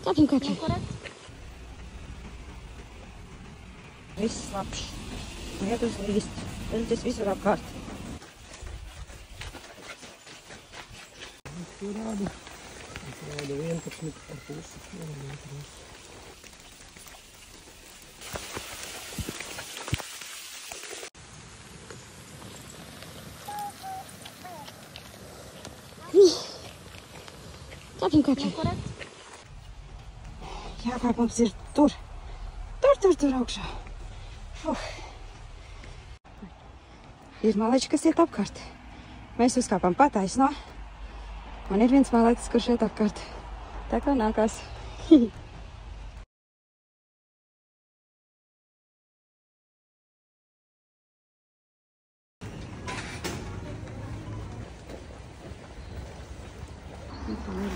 Ķepjam kāpjam. Viss labs. Iet uz līst. Veļķis visur apkārt. Rāda 11,5 kilometrus. Ķepjam kāpjam. Jākāp mums ir tur augšā. Ir maleči, kas iet apkārt. Mēs uzkāpam pataisno. Un ir viens malecis, kurš iet apkārt. Tā kā nākās.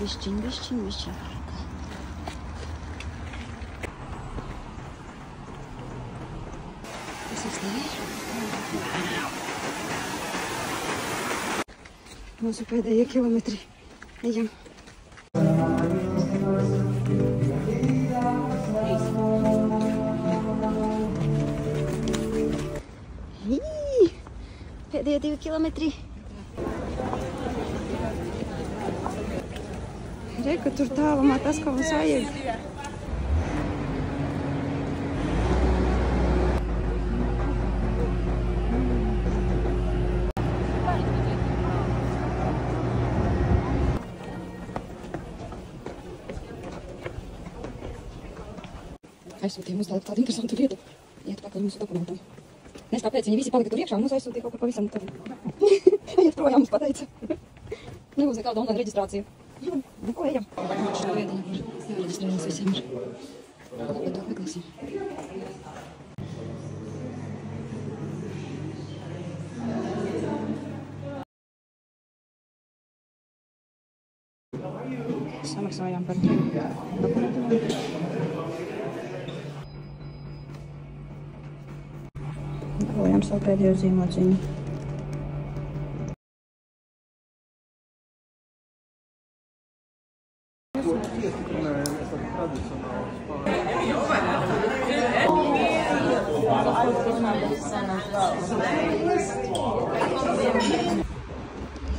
Bišķiņ. Tas uzstāvēs. Mūsu pēdējie kilometri. Ejam. Pēdējie 2 kilometri. Reku tur tālumā tas, ko mums vajag. Aizsūtīja mums tādu interesantu vietu. Iet pakaļ mūsu dokumentam. Nes kāpēc viņi visi palika tur iekšā un mums aizsūtīja kaut kur pavisam tur. Iet projām mums pateica. Nebūs nekāda online reģistrācija. Neko ejam. Šo viediņu, kur jāreģistrējas visiem ir. Bet to meklēsim. Samaksājām par dokumentiem. Dabūjām savu pēdējo zīmociņu.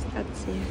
Stacija.